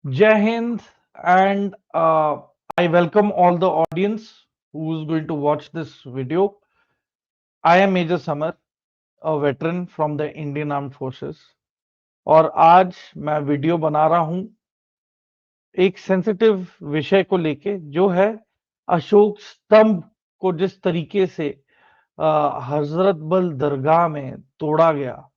Jai Hind, and I welcome all the audience who is going to watch this video. I am Major Samar, a veteran from the Indian Armed Forces, और आज मैं video बना रहा हूं एक sensitive विषय को लेके जो है अशोक स्तंभ को जिस तरीके से हजरत बल दरगाह में तोड़ा गया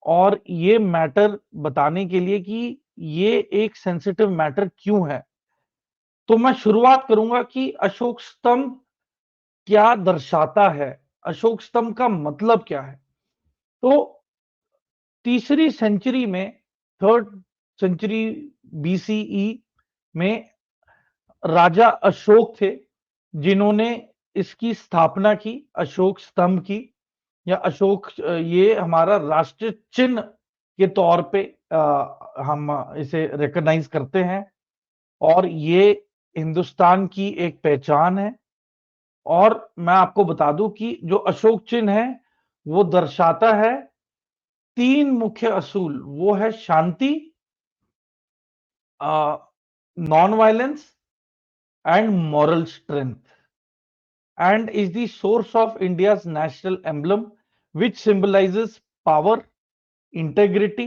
और ये मैटर बताने के लिए कि ये एक सेंसिटिव मैटर क्यों है। तो मैं शुरुआत करूंगा कि अशोक स्तंभ क्या दर्शाता है, अशोक स्तंभ का मतलब क्या है। तो तीसरी सेंचुरी में, थर्ड सेंचुरी बीसीई में राजा अशोक थे जिन्होंने इसकी स्थापना की, अशोक स्तंभ की, या अशोक, ये हमारा राष्ट्रीय चिन्ह के तौर पे हम इसे रिकॉग्नाइज करते हैं और ये हिंदुस्तान की एक पहचान है। और मैं आपको बता दूं कि जो अशोक चिन्ह है वो दर्शाता है तीन मुख्य असूल, वो है शांति, non violence and moral strength, and is the source of India's national emblem, which symbolizes power, integrity,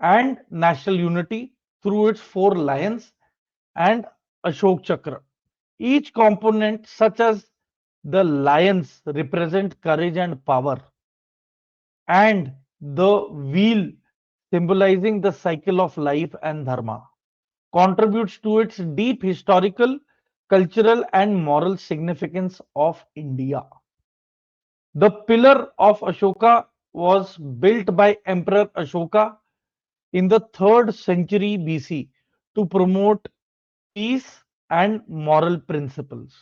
and national unity through its four lions and Ashok Chakra. Each component, such as the lions, represent courage and power, and the wheel, symbolizing the cycle of life and dharma, contributes to its deep historical, cultural, and moral significance of India. The pillar of Ashoka was built by Emperor Ashoka in the 3rd century BC to promote peace and moral principles.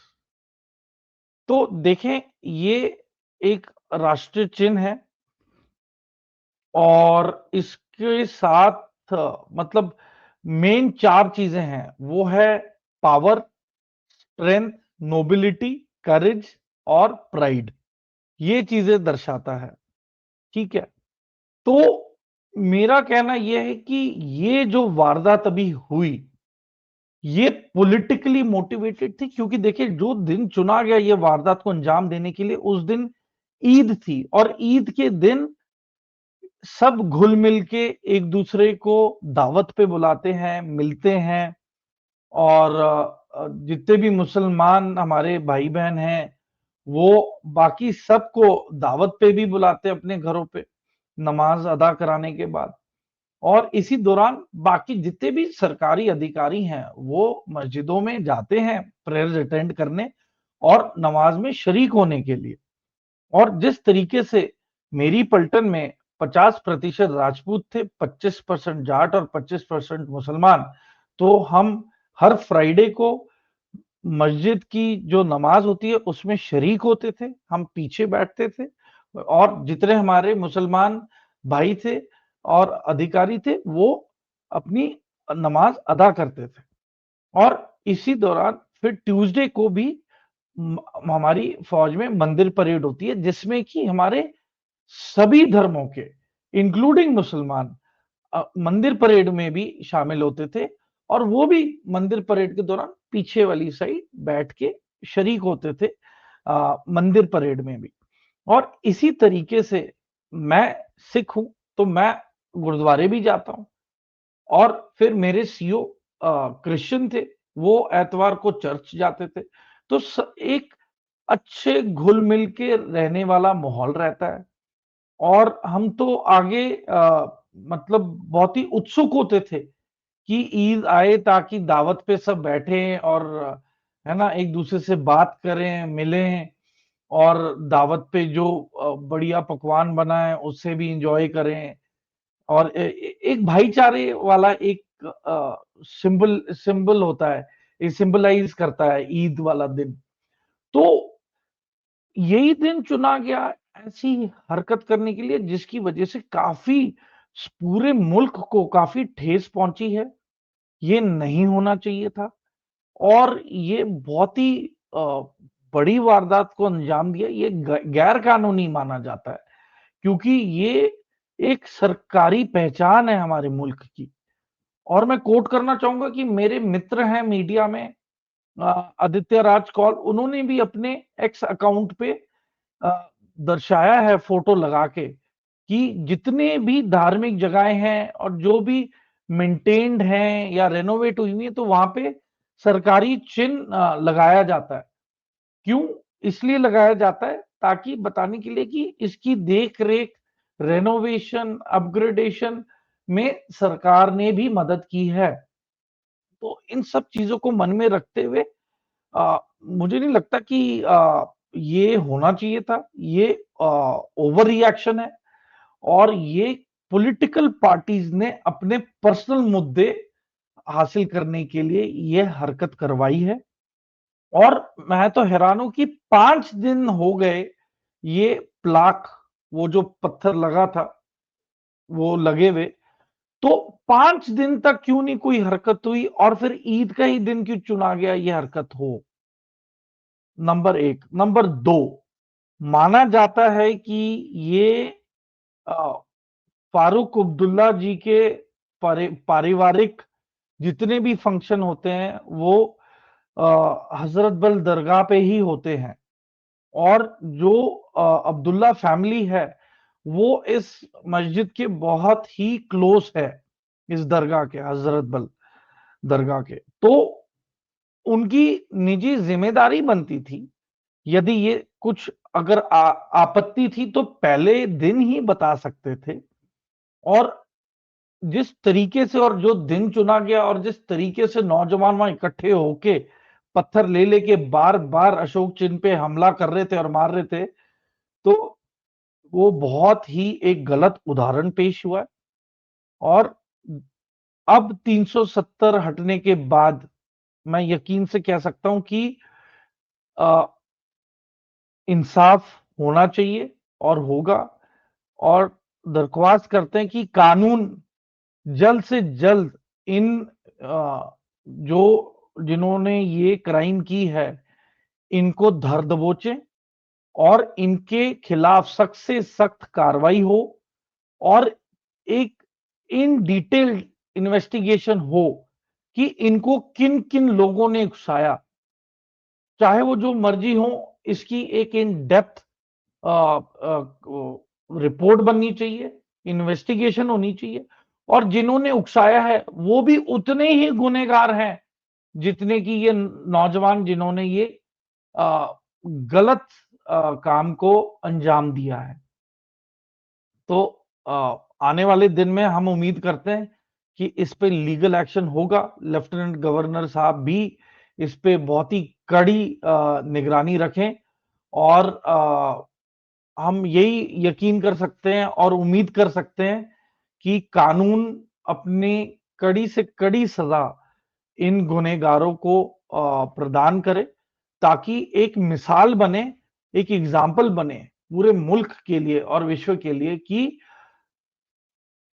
तो देखें, ये एक राष्ट्रीय चिन्ह है और इसके साथ मतलब मेन चार चीजें हैं, वो है पावर, स्ट्रेंथ, नोबिलिटी, करेज और प्राइड। ये चीजें दर्शाता है, ठीक है। तो मेरा कहना यह है कि ये जो वारदात अभी हुई, ये पॉलिटिकली मोटिवेटेड थी, क्योंकि देखिए जो दिन चुना गया ये वारदात को अंजाम देने के लिए, उस दिन ईद थी और ईद के दिन सब घुल मिल के एक दूसरे को दावत पे बुलाते हैं, मिलते हैं। और जितने भी मुसलमान हमारे भाई बहन हैं वो बाकी सबको दावत पे भी बुलाते हैं अपने घरों पे नमाज अदा कराने के बाद। और इसी दौरान बाकी जितने भी सरकारी अधिकारी हैं वो मस्जिदों में जाते हैं प्रेयर्स अटेंड करने और नमाज में शरीक होने के लिए। और जिस तरीके से मेरी पलटन में 50% राजपूत थे, 25% जाट और 25% मुसलमान, तो हम हर फ्राइडे को मस्जिद की जो नमाज होती है उसमें शरीक होते थे, हम पीछे बैठते थे और जितने हमारे मुसलमान भाई थे और अधिकारी थे वो अपनी नमाज अदा करते थे। और इसी दौरान फिर ट्यूसडे को भी हमारी फौज में मंदिर परेड होती है जिसमें कि हमारे सभी धर्मों के इंक्लूडिंग मुसलमान मंदिर परेड में भी शामिल होते थे और वो भी मंदिर परेड के दौरान पीछे वाली साइड बैठ के शरीक होते थे मंदिर परेड में भी। और इसी तरीके से मैं सिख हूं तो मैं गुरुद्वारे भी जाता हूं और फिर मेरे सीओ क्रिश्चियन थे, वो एतवार को चर्च जाते थे। तो एक अच्छे घुल मिल के रहने वाला माहौल रहता है। और हम तो आगे मतलब बहुत ही उत्सुक होते थे कि ईद आए ताकि दावत पे सब बैठे और है ना एक दूसरे से बात करें, मिलें और दावत पे जो बढ़िया पकवान बना है उससे भी इंजॉय करें। और एक भाईचारे वाला एक सिंबल सिंबल होता है, ये सिंबलाइज करता है ईद वाला दिन। तो यही दिन चुना गया ऐसी हरकत करने के लिए जिसकी वजह से काफी पूरे मुल्क को काफी ठेस पहुंची है। ये नहीं होना चाहिए था और ये बहुत ही बड़ी वारदात को अंजाम दिया। ये गैर कानूनी माना जाता है क्योंकि ये एक सरकारी पहचान है हमारे मुल्क की और मैं कोट करना चाहूंगा कि मेरे मित्र हैं मीडिया में, आदित्य राज कौल, उन्होंने भी अपने एक्स अकाउंट पे दर्शाया है फोटो लगा के कि जितने भी धार्मिक जगहें हैं और जो भी मेंटेन्ड हैं या रेनोवेट हुई हुई है, तो वहां पे सरकारी चिन्ह लगाया जाता है। क्यों इसलिए लगाया जाता है? ताकि बताने के लिए कि इसकी देख रेख, रेनोवेशन, अपग्रेडेशन में सरकार ने भी मदद की है। तो इन सब चीजों को मन में रखते हुए मुझे नहीं लगता कि ये होना चाहिए था। ये ओवर रिएक्शन है और ये पॉलिटिकल पार्टीज ने अपने पर्सनल मुद्दे हासिल करने के लिए ये हरकत करवाई है। और मैं तो हैरान हूं कि 5 दिन हो गए ये प्लाक, वो जो पत्थर लगा था वो लगे हुए, तो 5 दिन तक क्यों नहीं कोई हरकत हुई और फिर ईद का ही दिन क्यों चुना गया ये हरकत हो? नंबर 1। नंबर 2, माना जाता है कि ये अ, फारूक अब्दुल्ला जी के पारिवारिक जितने भी फंक्शन होते हैं वो हजरत बल दरगाह पे ही होते हैं। और जो अब्दुल्ला फैमिली है वो इस मस्जिद के बहुत ही क्लोज है, इस दरगाह के, हजरत बल दरगाह के। तो उनकी निजी जिम्मेदारी बनती थी, यदि ये कुछ अगर आपत्ति थी तो पहले दिन ही बता सकते थे। और जिस तरीके से और जो दिन चुना गया और जिस तरीके से नौजवान वहां इकट्ठे होके पत्थर ले लेके बार बार अशोक चिन्ह पे हमला कर रहे थे और मार रहे थे, तो वो बहुत ही एक गलत उदाहरण पेश हुआ है। और अब 370 हटने के बाद मैं यकीन से कह सकता हूं कि अ, इंसाफ होना चाहिए और होगा। और दरख्वास्त करते हैं कि कानून जल्द से जल्द इन जो जिन्होंने ये क्राइम की है इनको धर दबोचे और इनके खिलाफ सख्त से सख्त कार्रवाई हो और एक इन डिटेल्ड इन्वेस्टिगेशन हो कि इनको किन किन लोगों ने उकसाया, चाहे वो जो मर्जी हो। इसकी एक इन डेप्थ रिपोर्ट बननी चाहिए, इन्वेस्टिगेशन होनी चाहिए। और जिन्होंने उकसाया है वो भी उतने ही गुनहगार हैं जितने कि ये नौजवान जिन्होंने ये गलत काम को अंजाम दिया है। तो आने वाले दिन में हम उम्मीद करते हैं कि इस पे लीगल एक्शन होगा। लेफ्टिनेंट गवर्नर साहब भी इस पे बहुत ही कड़ी निगरानी रखें और हम यही यकीन कर सकते हैं और उम्मीद कर सकते हैं कि कानून अपनी कड़ी से कड़ी सजा इन गुनहगारों को प्रदान करे, ताकि एक मिसाल बने, एक एग्जाम्पल बने पूरे मुल्क के लिए और विश्व के लिए कि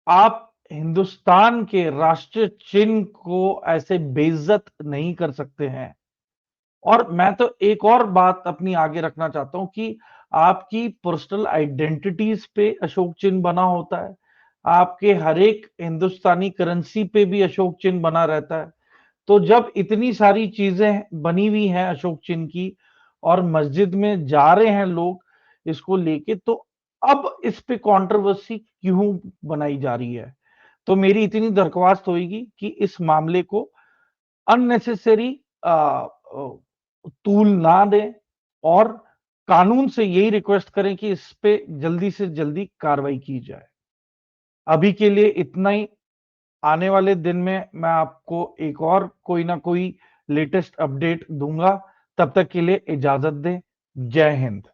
आप हिंदुस्तान के राष्ट्रीय चिन्ह को ऐसे बेइज्जत नहीं कर सकते हैं। और मैं तो एक और बात अपनी आगे रखना चाहता हूं कि आपकी पर्सनल आइडेंटिटीज पे अशोक चिन्ह बना होता है, आपके हर एक हिंदुस्तानी करेंसी पे भी अशोक चिन्ह बना रहता है। तो जब इतनी सारी चीजें बनी हुई हैं अशोक चिन्ह की और मस्जिद में जा रहे हैं लोग इसको लेके, तो अब इस पे कंट्रोवर्सी क्यों बनाई जा रही है? तो मेरी इतनी दरख्वास्त होगी कि इस मामले को अननेसेसरी तूल ना दें और कानून से यही रिक्वेस्ट करें कि इस पे जल्दी से जल्दी कार्रवाई की जाए। अभी के लिए इतना ही। आने वाले दिन में मैं आपको एक और कोई ना कोई लेटेस्ट अपडेट दूंगा। तब तक के लिए इजाजत दें। जय हिंद।